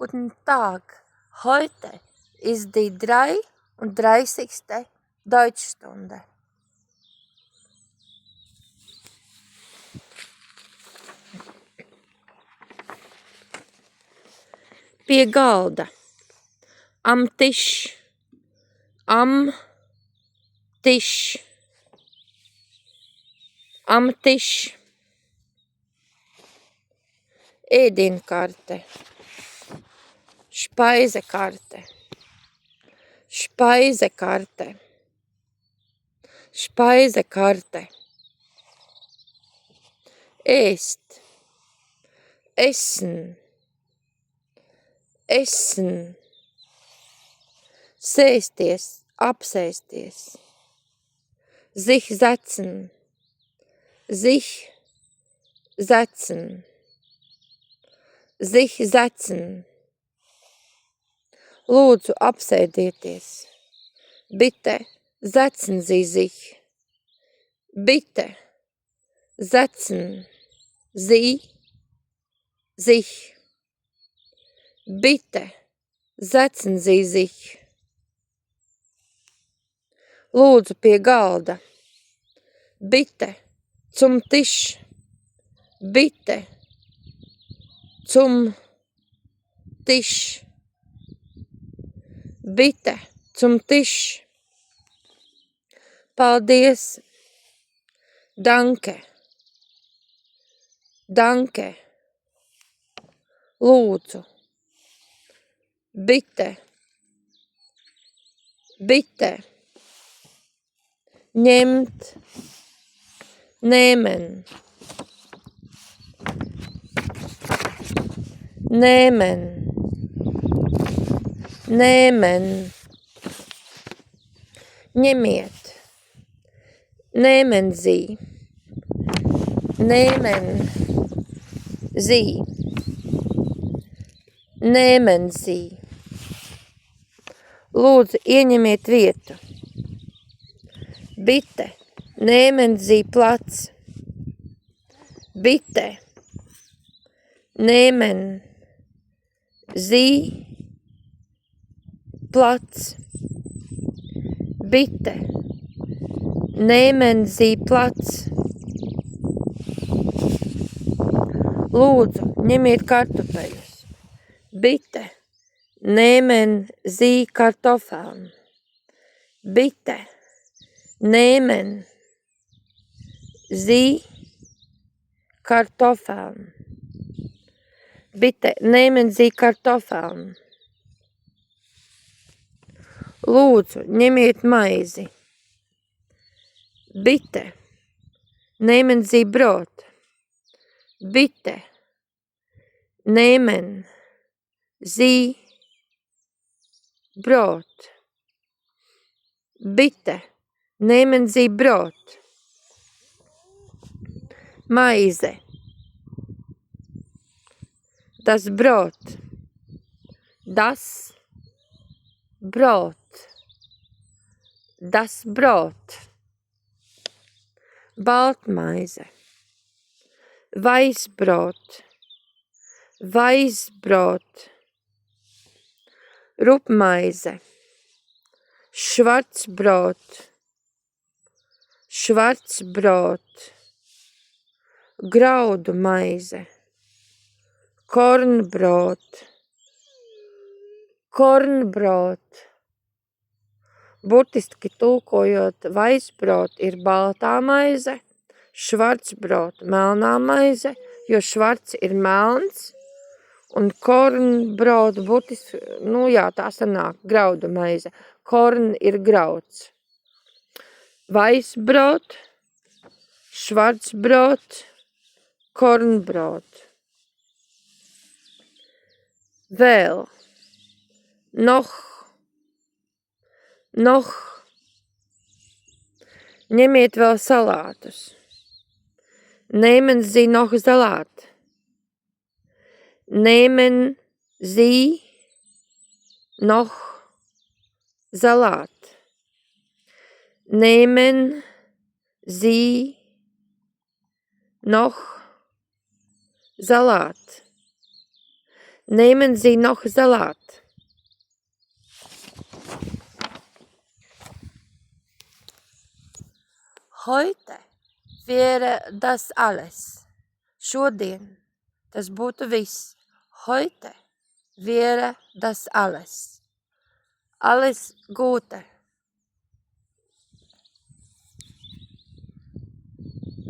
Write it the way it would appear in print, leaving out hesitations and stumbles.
Guten Tag. Heute ist die 33. Deutschstunde. Pie galda. Am Tisch. Am Tisch. Am Tisch. Ēdienkarte. Speisekarte. Speisekarte. Speisekarte. Ēst. Essen. Essen. Sēsties, apsēsties. Sich setzen. Sich setzen. Sich setzen. Lūdzu, apsēdieties. Bitte, setzen Sie sich. Bitte, setzen Sie sich. Bitte, setzen Sie sich. Lūdzu, pie galda. Bitte, zum Tisch. Bitte, zum Tisch. Bitte, zum Tisch. Paldies. Danke. Danke. Lūdzu. Bitte. Bitte. Ņemt. Nehmen. Nehmen. Nehmen. Ņemiet. Nehmen Sie. Nehmen Sie. Nehmen Sie. Lūdzu, ieņemiet vietu. Bitte, nehmen Sie Platz. Bitte, nehmen Sie Platz. Bitte, nehmen Sie Platz. Lūdzu, ņemiet kartupeļus. Bitte, nehmen Sie Kartoffeln. Bitte, nehmen Sie Kartoffeln. Bitte, nehmen Sie Kartoffeln. Lūdzu, ņemiet maizi. Bitte, nehmen Sie Brot. Bitte, nehmen Sie Brot. Bitte, nehmen Sie Brot. Maize. Das Brot. Das Brot. Das Brot. Baltmaize. Weißbrot. Weißbrot. Rupmaize. Schwarzbrot. Schwarzbrot. Graudu maize. Kornbrot. Kornbrot. Burtiski tulkojot, vaisbrot ir baltā maize, švarcbrot melnā maize, jo švarts ir melns, un kornbrot burtiski, tā sanāk, graudu maize. Korn ir grauds. Vaisbrot, švarcbrot, kornbrot. Vēl. Noch. Ņemiet vēl salātus. Nehmen Sie noch Salat. Nehmen Sie noch Salat. Nehmen Sie noch Salat. Nehmen Sie noch Salat? Heute wäre das alles. Šodien tas būtu viss. Heute wäre das alles. Alles Gute.